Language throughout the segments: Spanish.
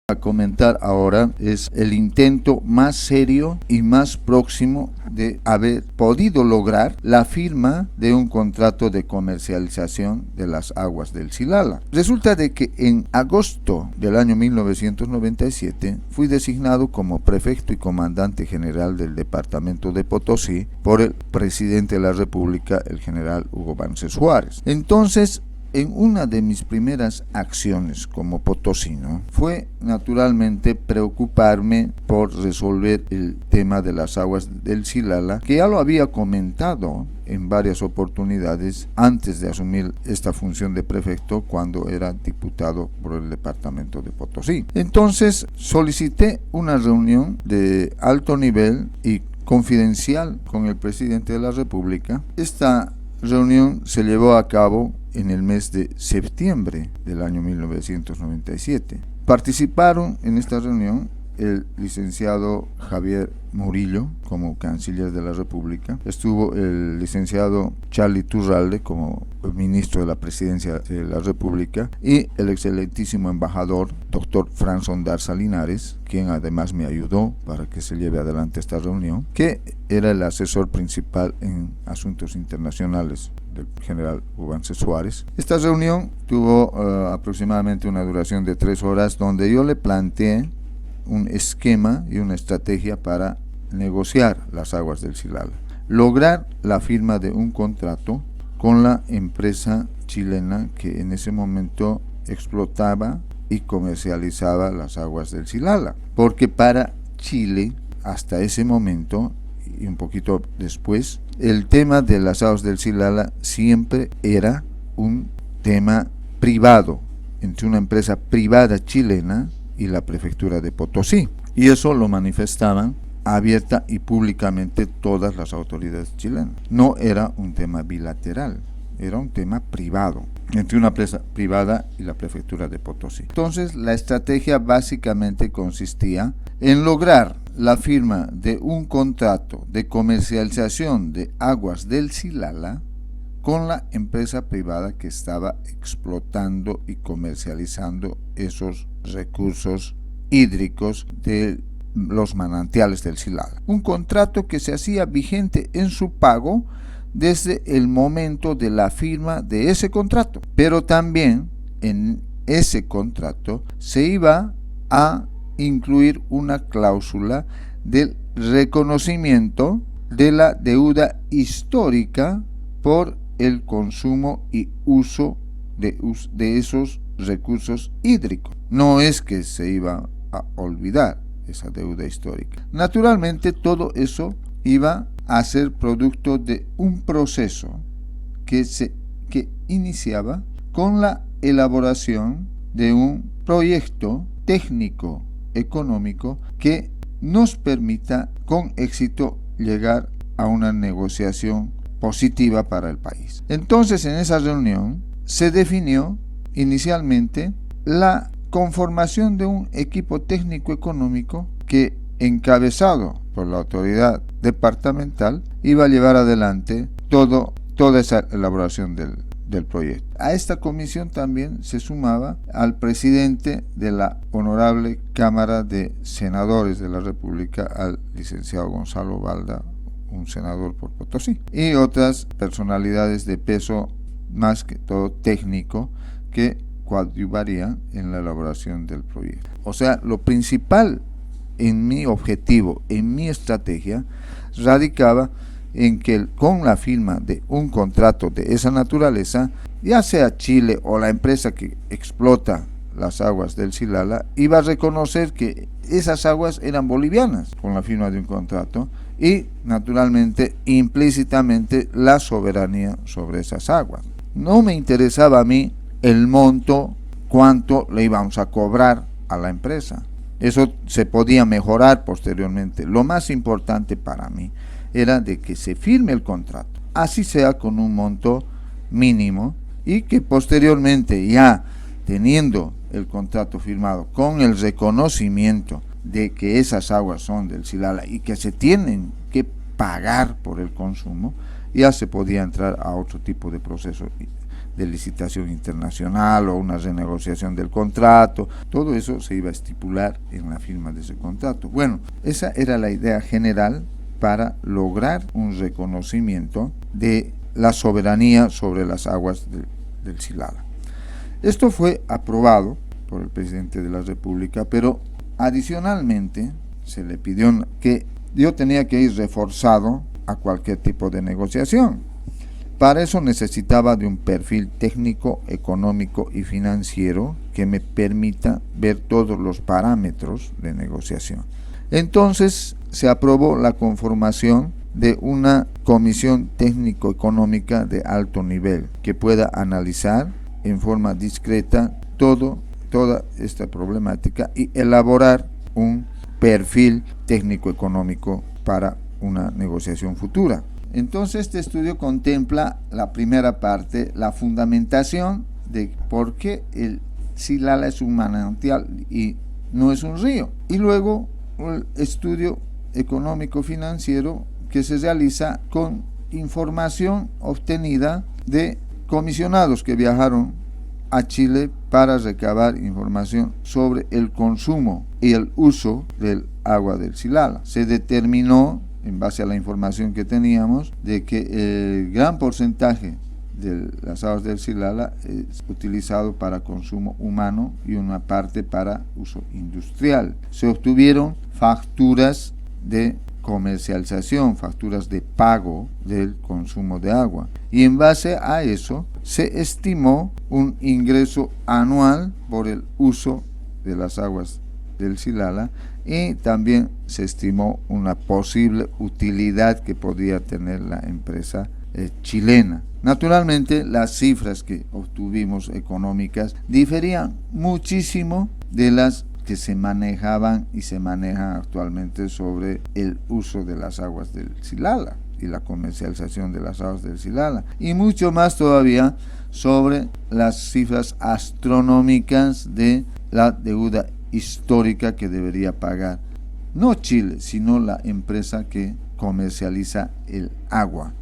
A comentar ahora es el intento más serio y más próximo de haber podido lograr la firma de un contrato de comercialización de las aguas del Silala. Resulta de que en agosto del año 1997 fui designado como prefecto y comandante general del departamento de Potosí por el presidente de la República, el general Hugo Banzer Juárez. Entonces, en una de mis primeras acciones como potosino fue naturalmente preocuparme por resolver el tema de las aguas del Silala, que ya lo había comentado en varias oportunidades antes de asumir esta función de prefecto cuando era diputado por el departamento de Potosí. Entonces solicité una reunión de alto nivel y confidencial con el presidente de la República. Esta reunión se llevó a cabo en el mes de septiembre del año 1997. Participaron en esta reunión el licenciado Javier Murillo como canciller de la República, estuvo el licenciado Charlie Turralde como ministro de la Presidencia de la República y el excelentísimo embajador doctor Franz Ondarza Linares, quien además me ayudó para que se lleve adelante esta reunión, que era el asesor principal en asuntos internacionales del general Banzer Juárez. Esta reunión tuvo aproximadamente una duración de 3 horas, donde yo le planteé un esquema y una estrategia para negociar las aguas del Silala, lograr la firma de un contrato con la empresa chilena que en ese momento explotaba y comercializaba las aguas del Silala, porque para Chile hasta ese momento y un poquito después, el tema de las aguas del Silala siempre era un tema privado entre una empresa privada chilena y la prefectura de Potosí, y eso lo manifestaban abierta y públicamente todas las autoridades chilenas. No era un tema bilateral, era un tema privado entre una empresa privada y la prefectura de Potosí. Entonces la estrategia básicamente consistía en lograr la firma de un contrato de comercialización de aguas del Silala con la empresa privada que estaba explotando y comercializando esos recursos hídricos de los manantiales del Silala. Un contrato que se hacía vigente en su pago desde el momento de la firma de ese contrato, pero también en ese contrato se iba a incluir una cláusula del reconocimiento de la deuda histórica por el consumo y uso de esos recursos hídricos. No es que se iba a olvidar esa deuda histórica. Naturalmente todo eso iba a ser producto de un proceso que iniciaba con la elaboración de un proyecto técnico económico que nos permita con éxito llegar a una negociación positiva para el país. Entonces, en esa reunión se definió inicialmente la conformación de un equipo técnico económico que, encabezado por la autoridad departamental, iba a llevar adelante toda esa elaboración del proyecto. A esta comisión también se sumaba al presidente de la Honorable Cámara de Senadores de la República, al licenciado Gonzalo Balda, un senador por Potosí, y otras personalidades de peso, más que todo técnico, que coadyuvarían en la elaboración del proyecto. O sea, lo principal en mi objetivo, en mi estrategia, radicaba en que con la firma de un contrato de esa naturaleza, ya sea Chile o la empresa que explota las aguas del Silala, iba a reconocer que esas aguas eran bolivianas con la firma de un contrato y naturalmente implícitamente la soberanía sobre esas aguas. No me interesaba a mí el monto, cuánto le íbamos a cobrar a la empresa. Eso se podía mejorar posteriormente. Lo más importante para mí era de que se firme el contrato, así sea con un monto mínimo, y que posteriormente, ya teniendo el contrato firmado con el reconocimiento de que esas aguas son del Silala y que se tienen que pagar por el consumo, ya se podía entrar a otro tipo de proceso de licitación internacional o una renegociación del contrato. Todo eso se iba a estipular en la firma de ese contrato. Bueno, esa era la idea general para lograr un reconocimiento de la soberanía sobre las aguas del Silala. Esto fue aprobado por el presidente de la República, pero adicionalmente se le pidió que yo tenía que ir reforzado a cualquier tipo de negociación. Para eso necesitaba de un perfil técnico, económico y financiero que me permita ver todos los parámetros de negociación. Entonces se aprobó la conformación de una comisión técnico-económica de alto nivel que pueda analizar en forma discreta toda esta problemática y elaborar un perfil técnico-económico para una negociación futura. Entonces este estudio contempla la primera parte, la fundamentación de por qué el Silala es un manantial y no es un río. Y luego el estudio económico-financiero que se realiza con información obtenida de comisionados que viajaron a Chile para recabar información sobre el consumo y el uso del agua del Silala. Se determinó, en base a la información que teníamos, de que el gran porcentaje de las aguas del Silala es utilizado para consumo humano y una parte para uso industrial. Se obtuvieron facturas de comercialización, facturas de pago del consumo de agua, y en base a eso se estimó un ingreso anual por el uso de las aguas del Silala y también se estimó una posible utilidad que podía tener la empresa chilena. Naturalmente, las cifras que obtuvimos económicas diferían muchísimo de las que se manejaban y se manejan actualmente sobre el uso de las aguas del Silala y la comercialización de las aguas del Silala, y mucho más todavía sobre las cifras astronómicas de la deuda histórica que debería pagar no Chile, sino la empresa que comercializa el agua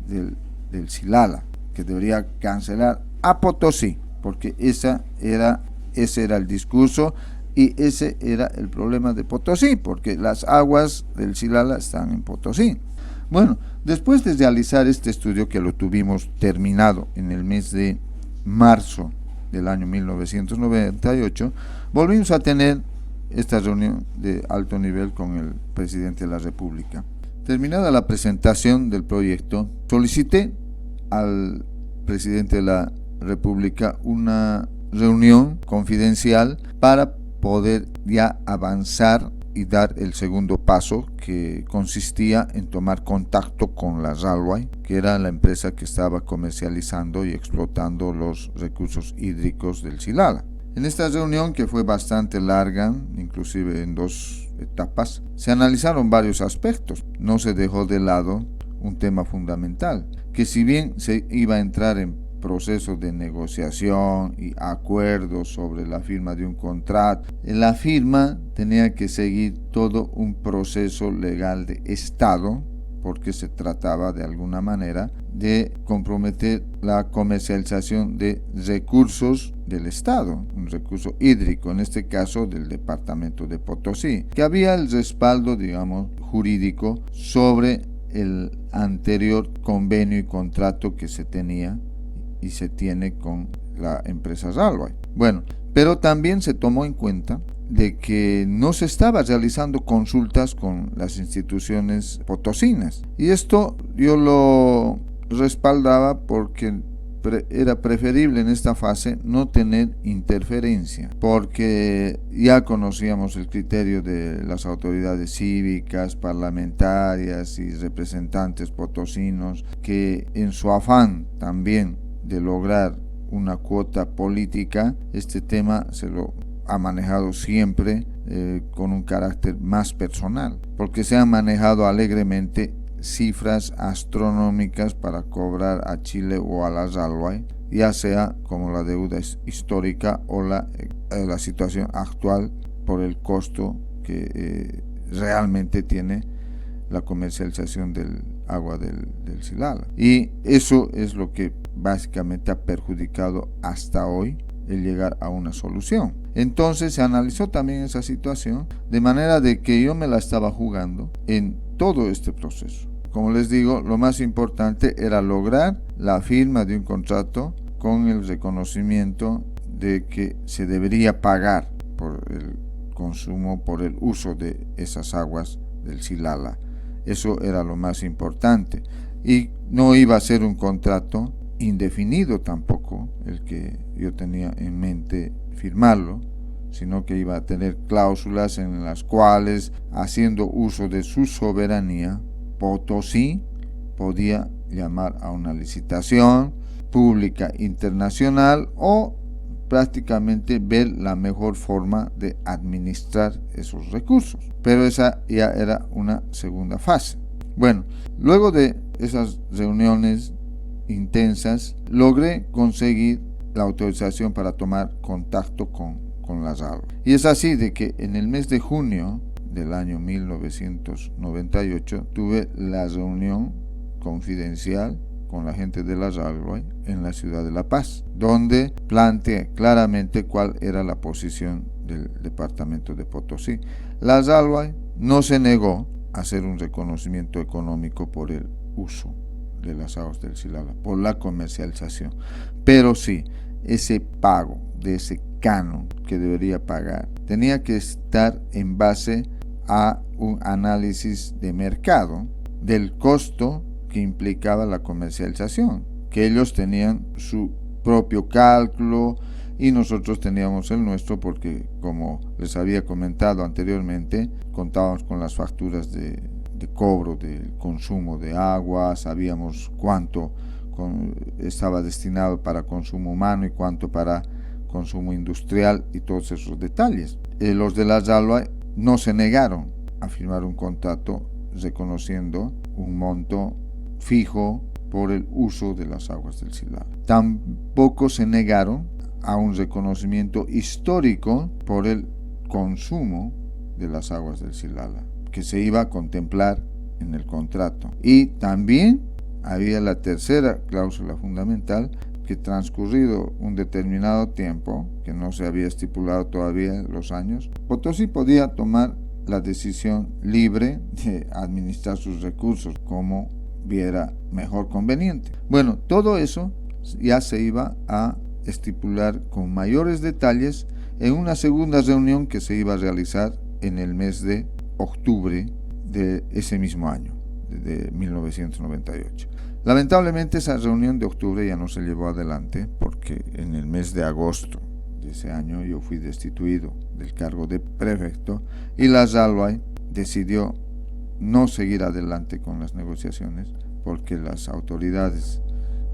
del Silala, que debería cancelar a Potosí, porque ese era el discurso y ese era el problema de Potosí, porque las aguas del Silala están en Potosí. Bueno, después de realizar este estudio, que lo tuvimos terminado en el mes de marzo del año 1998, volvimos a tener esta reunión de alto nivel con el presidente de la República. Terminada la presentación del proyecto, solicité al presidente de la República una reunión confidencial para poder ya avanzar y dar el segundo paso, que consistía en tomar contacto con la Ralway, que era la empresa que estaba comercializando y explotando los recursos hídricos del Silala. En esta reunión, que fue bastante larga, inclusive en 2 etapas, se analizaron varios aspectos. No se dejó de lado un tema fundamental, que si bien se iba a entrar en proceso de negociación y acuerdos sobre la firma de un contrato, la firma tenía que seguir todo un proceso legal de Estado, porque se trataba de alguna manera de comprometer la comercialización de recursos del Estado, un recurso hídrico, en este caso del departamento de Potosí, que había el respaldo, digamos, jurídico sobre el anterior convenio y contrato que se tenía y se tiene con la empresa Ralway. Bueno, pero también se tomó en cuenta de que no se estaba realizando consultas con las instituciones potosinas, y esto yo lo respaldaba porque era preferible en esta fase no tener interferencia, porque ya conocíamos el criterio de las autoridades cívicas, parlamentarias y representantes potosinos, que en su afán también de lograr una cuota política, este tema se lo ha manejado siempre con un carácter más personal, porque se han manejado alegremente cifras astronómicas para cobrar a Chile o a la Ralway, ya sea como la deuda histórica o la situación actual por el costo que realmente tiene la comercialización del agua del Silala. Y eso es lo que básicamente ha perjudicado hasta hoy el llegar a una solución. Entonces se analizó también esa situación, de manera de que yo me la estaba jugando en todo este proceso. Como les digo, lo más importante era lograr la firma de un contrato con el reconocimiento de que se debería pagar por el consumo, por el uso de esas aguas del Silala. Eso era lo más importante. Y no iba a ser un contrato indefinido tampoco el que yo tenía en mente firmarlo, sino que iba a tener cláusulas en las cuales, haciendo uso de su soberanía, Potosí podía llamar a una licitación pública internacional o prácticamente ver la mejor forma de administrar esos recursos. Pero esa ya era una segunda fase. Bueno, luego de esas reuniones intensas, logré conseguir la autorización para tomar contacto con las aguas. Y es así de que en el mes de junio del año 1998 tuve la reunión confidencial con la gente de las Alway en la ciudad de La Paz, donde planteé claramente cuál era la posición del departamento de Potosí. Las Alway no se negó a hacer un reconocimiento económico por el uso de las aguas del Silala, por la comercialización, pero sí, ese pago de ese canon que debería pagar tenía que estar en base a un análisis de mercado del costo que implicaba la comercialización, que ellos tenían su propio cálculo y nosotros teníamos el nuestro, porque como les había comentado anteriormente, contábamos con las facturas de cobro del consumo de agua, sabíamos cuánto estaba destinado para consumo humano y cuánto para consumo industrial y todos esos detalles. Los de las Alway no se negaron a firmar un contrato reconociendo un monto fijo por el uso de las aguas del Silala. Tampoco se negaron a un reconocimiento histórico por el consumo de las aguas del Silala, que se iba a contemplar en el contrato. Y también había la tercera cláusula fundamental, que transcurrido un determinado tiempo, que no se había estipulado todavía los años, Potosí podía tomar la decisión libre de administrar sus recursos como viera mejor conveniente. Bueno, todo eso ya se iba a estipular con mayores detalles en una segunda reunión que se iba a realizar en el mes de octubre de ese mismo año, de 1998. Lamentablemente esa reunión de octubre ya no se llevó adelante, porque en el mes de agosto de ese año yo fui destituido del cargo de prefecto y las Alway decidió no seguir adelante con las negociaciones, porque las autoridades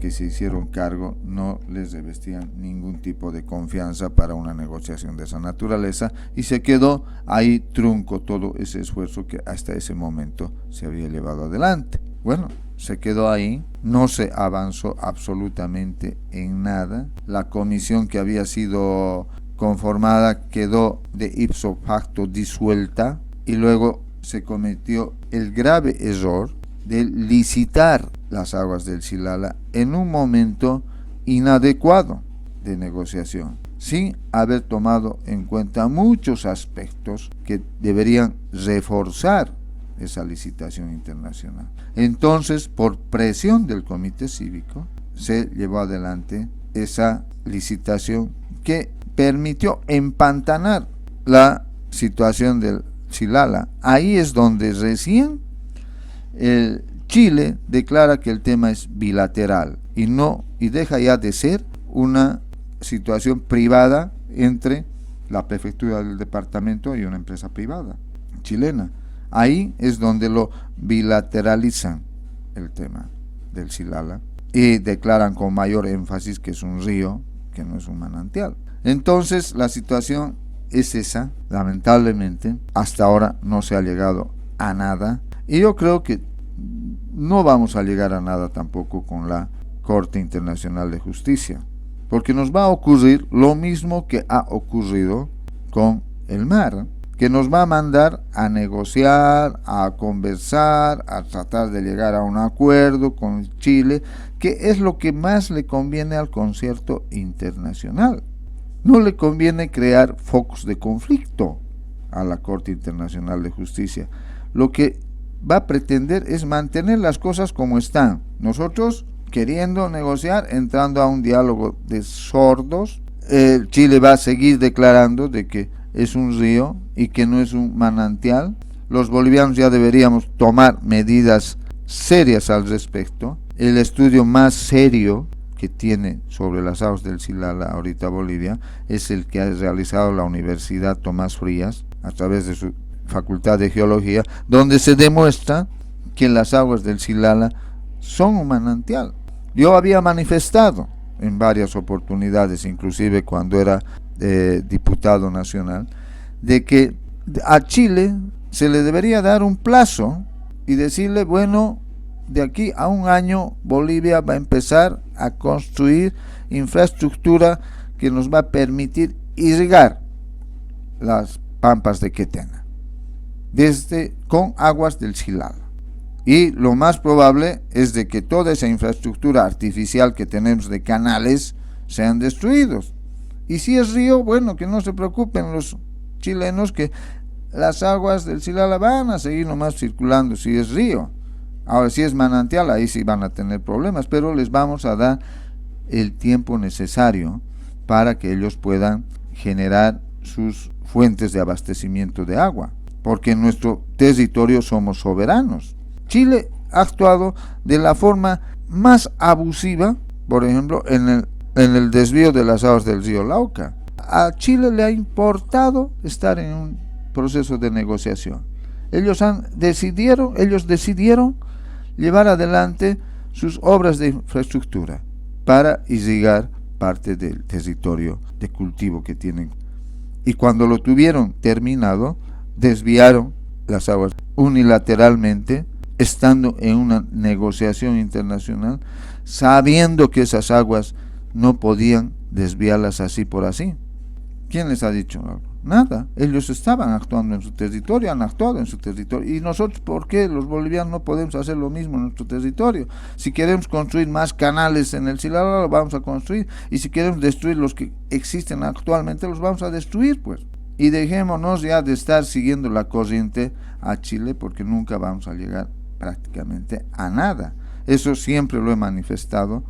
que se hicieron cargo no les revestían ningún tipo de confianza para una negociación de esa naturaleza, y se quedó ahí trunco todo ese esfuerzo que hasta ese momento se había llevado adelante. Bueno, se quedó ahí, no se avanzó absolutamente en nada. La comisión que había sido conformada quedó de ipso facto disuelta, y luego se cometió el grave error de licitar las aguas del Silala en un momento inadecuado de negociación, sin haber tomado en cuenta muchos aspectos que deberían reforzar esa licitación internacional. Entonces, por presión del comité cívico, se llevó adelante esa licitación que permitió empantanar la situación del Silala. Ahí es donde recién Chile declara que el tema es bilateral y deja ya de ser una situación privada entre la prefectura del departamento y una empresa privada chilena. Ahí es donde lo bilateralizan el tema del Silala y declaran con mayor énfasis que es un río, que no es un manantial. Entonces la situación es esa. Lamentablemente hasta ahora no se ha llegado a nada, y yo creo que no vamos a llegar a nada tampoco con la Corte Internacional de Justicia, porque nos va a ocurrir lo mismo que ha ocurrido con el mar. que nos va a mandar a negociar, a conversar, a tratar de llegar a un acuerdo con Chile, que es lo que más le conviene al concierto internacional. No le conviene crear focos de conflicto a la Corte Internacional de Justicia. Lo que va a pretender es mantener las cosas como están. Nosotros queriendo negociar, entrando a un diálogo de sordos. Chile va a seguir declarando de que es un río y que no es un manantial. Los bolivianos ya deberíamos tomar medidas serias al respecto. El estudio más serio que tiene sobre las aguas del Silala ahorita Bolivia es el que ha realizado la Universidad Tomás Frías a través de su Facultad de Geología, donde se demuestra que las aguas del Silala son un manantial. Yo había manifestado en varias oportunidades, inclusive cuando era diputado nacional, de que a Chile se le debería dar un plazo y decirle, bueno, de aquí a un año Bolivia va a empezar a construir infraestructura que nos va a permitir irrigar las pampas de Quetena con aguas del Silala. Y lo más probable es de que toda esa infraestructura artificial que tenemos de canales sean destruidos. Y si es río, bueno, que no se preocupen los chilenos, que las aguas del Silala van a seguir nomás circulando si es río. Ahora, si es manantial, ahí sí van a tener problemas, pero les vamos a dar el tiempo necesario para que ellos puedan generar sus fuentes de abastecimiento de agua, porque en nuestro territorio somos soberanos. Chile ha actuado de la forma más abusiva, por ejemplo, en el desvío de las aguas del río Lauca. A Chile le ha importado estar en un proceso de negociación. Ellos decidieron llevar adelante sus obras de infraestructura para irrigar parte del territorio de cultivo que tienen. Y cuando lo tuvieron terminado, desviaron las aguas unilateralmente, estando en una negociación internacional, sabiendo que esas aguas no podían desviarlas así por así. ¿Quién les ha dicho algo? Nada. Ellos estaban actuando en su territorio, han actuado en su territorio. ¿Y nosotros por qué los bolivianos no podemos hacer lo mismo en nuestro territorio? Si queremos construir más canales en el Silala, los vamos a construir. Y si queremos destruir los que existen actualmente, los vamos a destruir, pues. Y dejémonos ya de estar siguiendo la corriente a Chile, porque nunca vamos a llegar prácticamente a nada. Eso siempre lo he manifestado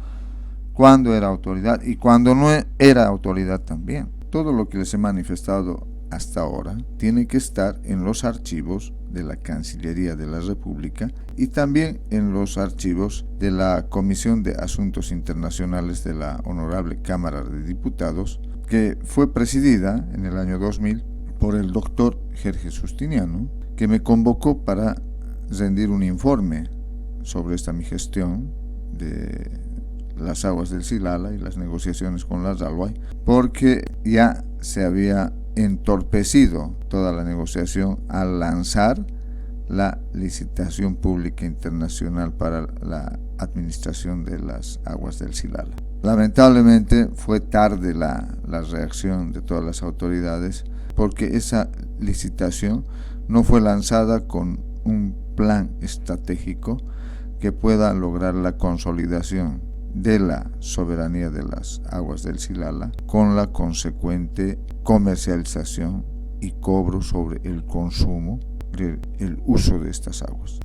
cuando era autoridad y cuando no era autoridad también. Todo lo que les he manifestado hasta ahora tiene que estar en los archivos de la Cancillería de la República y también en los archivos de la Comisión de Asuntos Internacionales de la Honorable Cámara de Diputados, que fue presidida en el año 2000 por el doctor Jorge Justiniano, que me convocó para rendir un informe sobre esta mi gestión de las aguas del Silala y las negociaciones con las Alhuay, porque ya se había entorpecido toda la negociación al lanzar la licitación pública internacional para la administración de las aguas del Silala. Lamentablemente fue tarde la reacción de todas las autoridades, porque esa licitación no fue lanzada con un plan estratégico que pueda lograr la consolidación de la soberanía de las aguas del Silala, con la consecuente comercialización y cobro sobre el consumo, el uso de estas aguas.